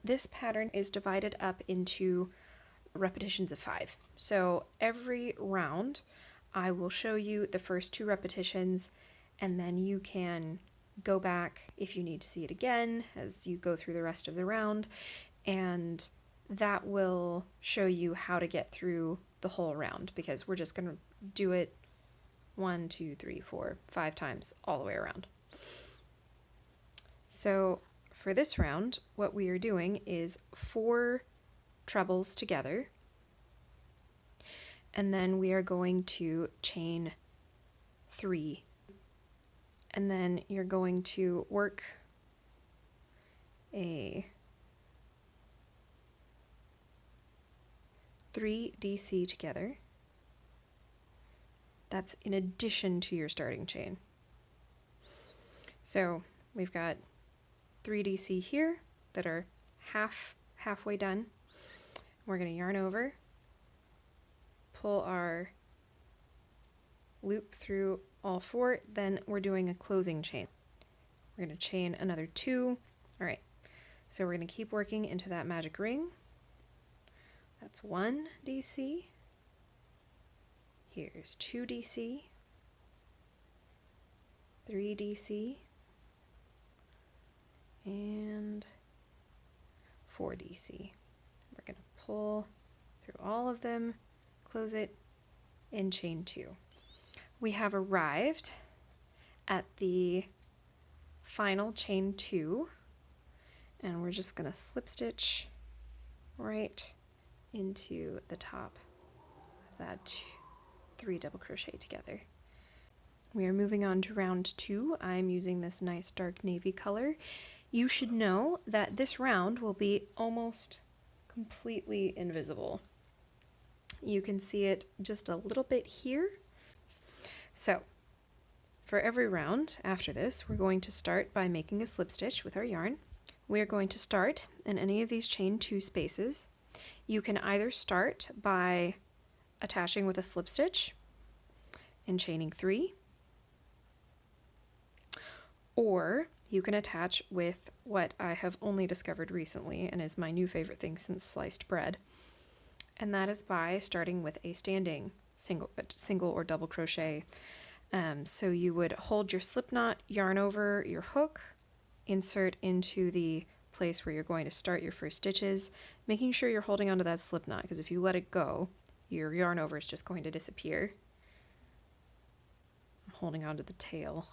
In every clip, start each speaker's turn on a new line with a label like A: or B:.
A: this pattern is divided up into repetitions of 5. So every round I will show you the first 2 repetitions, and then you can go back if you need to see it again as you go through the rest of the round, and that will show you how to get through the whole round, because we're just going to do it 1, 2, 3, 4, 5 times all the way around. So for this round, what we are doing is 4 trebles together, and then we are going to chain 3, and then you're going to work a 3 DC together. That's in addition to your starting chain. So we've got 3 DC here that are halfway done. We're going to yarn over, pull our loop through all 4, then we're doing a closing chain. We're going to chain another 2. All right, so we're going to keep working into that magic ring. That's 1 DC. Here's 2 DC, 3 DC, and 4 DC. We're going to pull through all of them, close it, and chain 2. We have arrived at the final chain 2, and we're just going to slip stitch right into the top of that 3 double crochet together. We are moving on to round 2. I'm using this nice dark navy color. You should know that this round will be almost completely invisible. You can see it just a little bit here. So for every round after this, we're going to start by making a slip stitch with our yarn. We are going to start in any of these chain 2 spaces. You can either start by attaching with a slip stitch and chaining 3, or you can attach with what I have only discovered recently and is my new favorite thing since sliced bread, and that is by starting with a standing single or double crochet. So you would hold your slip knot, yarn over your hook, insert into the place where you're going to start your first stitches, making sure you're holding onto that slip knot, because if you let it go, your yarn over is just going to disappear. I'm holding onto the tail.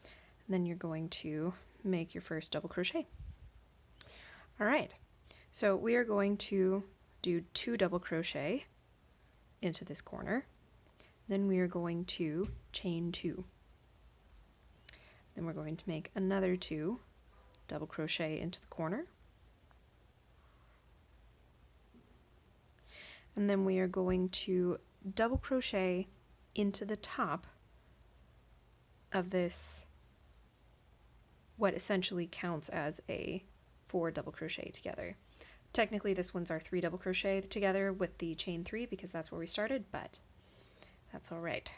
A: And then you're going to make your first double crochet. All right, so we are going to do 2 double crochet into this corner. Then we are going to chain 2. Then we're going to make another 2 double crochet into the corner. And then we are going to double crochet into the top of this, what essentially counts as a 4 double crochet together. Technically this one's our 3 double crochet together with the chain 3 because that's where we started, but that's all right.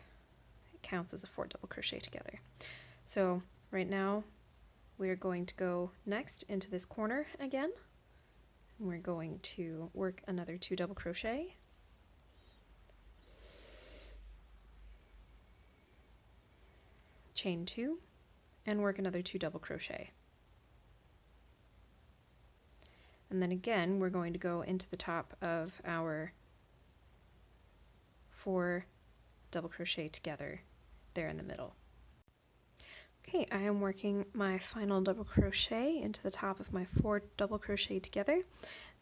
A: It counts as a 4 double crochet together. So right now we're going to go next into this corner again. And we're going to work another 2 double crochet. Chain 2 and work another 2 double crochet. And then again, we're going to go into the top of our 4 double crochet together there in the middle. Okay, I am working my final double crochet into the top of my 4 double crochet together. And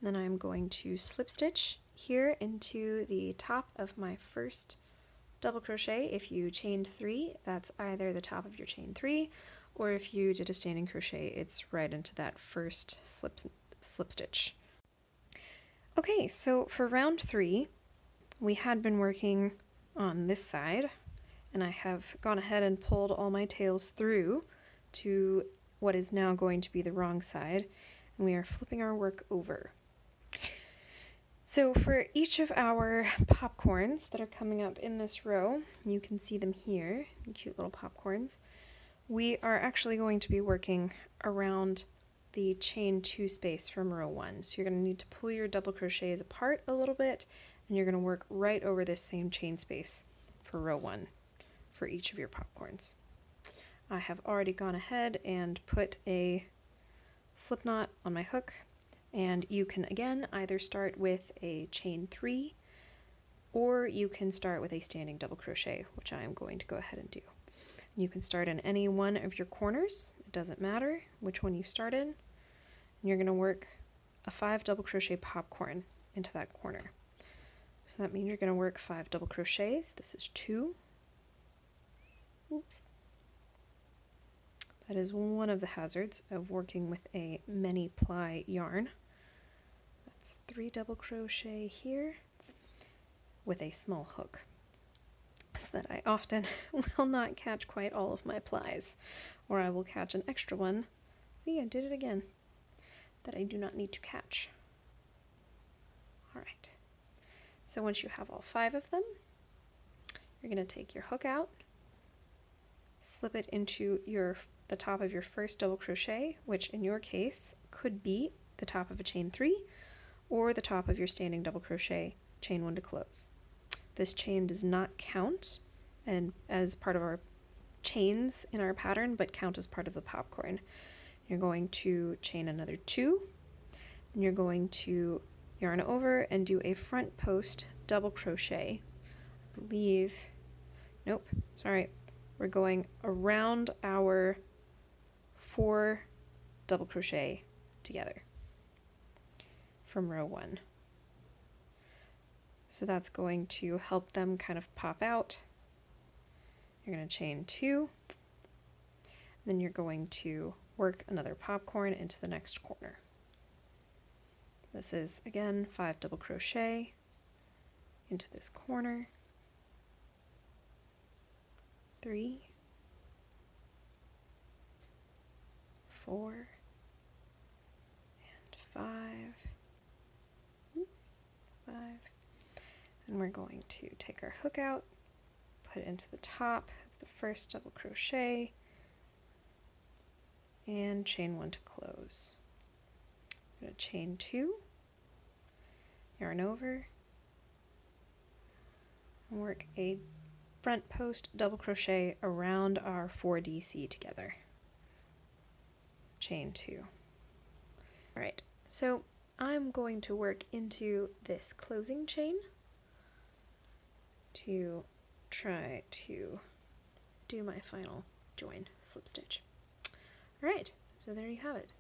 A: then I'm going to slip stitch here into the top of my first double crochet. If you chained 3, that's either the top of your chain 3, or if you did a standing crochet, it's right into that first slip stitch. Okay, so for round 3, we had been working on this side, and I have gone ahead and pulled all my tails through to what is now going to be the wrong side, and we are flipping our work over. So for each of our popcorns that are coming up in this row, you can see them here, cute little popcorns, we are actually going to be working around the chain 2 space from row 1. So you're going to need to pull your double crochets apart a little bit, and you're going to work right over this same chain space for row 1 for each of your popcorns. I have already gone ahead and put a slip knot on my hook, and you can again either start with a chain 3 or you can start with a standing double crochet, which I am going to go ahead and do. You can start in any one of your corners, it doesn't matter which one you start in, and you're going to work a 5 double crochet popcorn into that corner. So that means you're going to work 5 double crochets. This is 2. Oops. That is one of the hazards of working with a many ply yarn. That's 3 double crochet here with a small hook, so that I often will not catch quite all of my plies, or I will catch an extra one. See, I did it again, that I do not need to catch. Alright, so once you have all 5 of them, you're going to take your hook out, slip it into the top of your first double crochet, which in your case could be the top of a chain 3 or the top of your standing double crochet, chain 1 to close. This chain does not count and as part of our chains in our pattern, but count as part of the popcorn. You're going to chain another 2, and you're going to yarn over and do a front post double crochet. I believe, nope, sorry, we're going around our 4 double crochet together from row 1. So that's going to help them kind of pop out. You're going to chain 2, then you're going to work another popcorn into the next corner. This is again 5 double crochet into this corner, 3, 4, and 5. Oops, 5. And we're going to take our hook out, put it into the top of the first double crochet, and chain 1 to close. I'm going to chain 2, yarn over, and work a front post double crochet around our 4 DC together. Chain 2. Alright, so I'm going to work into this closing chain to try to do my final join slip stitch. Alright, so there you have it.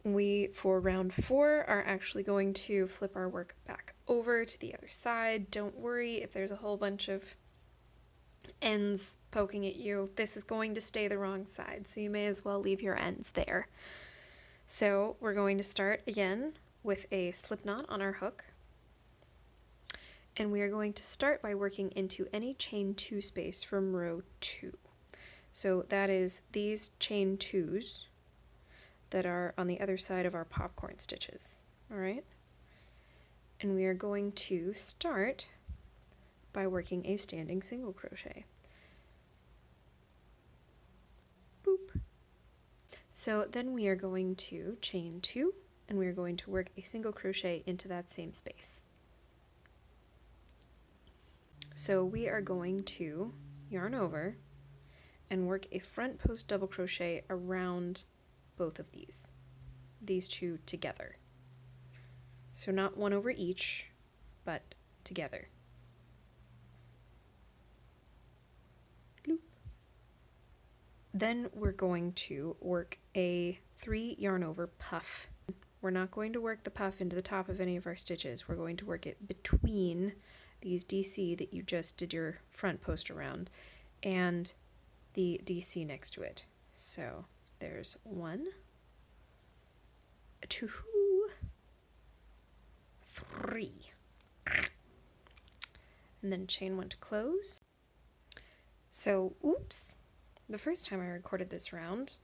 A: We, for round 4, are actually going to flip our work back over to the other side. Don't worry if there's a whole bunch of ends poking at you. This is going to stay the wrong side, so you may as well leave your ends there. So we're going to start again with a slip knot on our hook. And we are going to start by working into any chain 2 space from row 2. So that is these chain 2s that are on the other side of our popcorn stitches. Alright? And we are going to start by working a standing single crochet. Boop. So then we are going to chain 2, and we are going to work a single crochet into that same space. So we are going to yarn over and work a front post double crochet around both of these 2 together. So not one over each, but together. Loop. Then we're going to work a 3 yarn over puff. We're not going to work the puff into the top of any of our stitches. We're going to work it between these DC that you just did your front post around and the DC next to it. So there's 1, 2, 3, and then chain 1 to close. So oops, the first time I recorded this round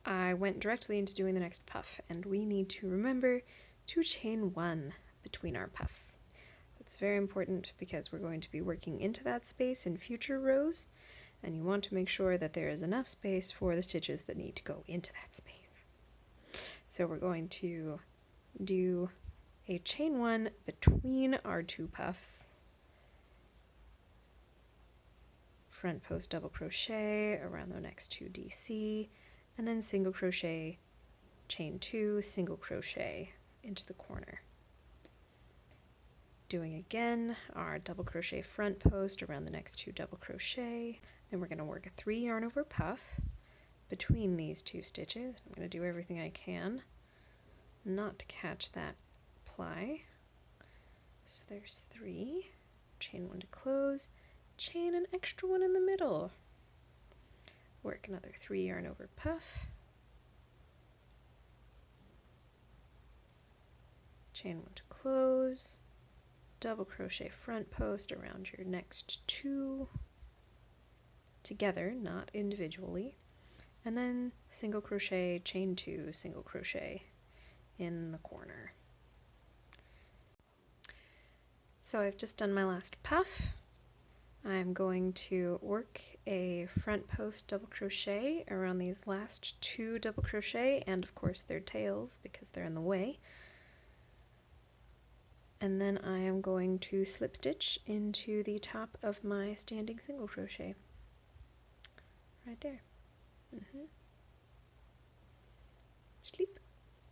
A: I went directly into doing the next puff, and we need to remember to chain 1 between our puffs. That's very important because we're going to be working into that space in future rows, and you want to make sure that there is enough space for the stitches that need to go into that space. So we're going to do a chain 1 between our 2 puffs, front post double crochet around the next 2 DC, and then single crochet, chain 2, single crochet into the corner. Doing again our double crochet front post around the next 2 double crochet. Then we're going to work a 3 yarn over puff between these 2 stitches. I'm going to do everything I can not to catch that ply. So there's 3, chain 1 to close, chain an extra 1 in the middle. Work another 3 yarn over puff, chain 1 to close, double crochet front post around your next 2 together, not individually, and then single crochet, chain 2, single crochet in the corner. So I've just done my last puff. I'm going to work a front post double crochet around these last 2 double crochet, and of course their tails because they're in the way. And then I am going to slip stitch into the top of my standing single crochet right there.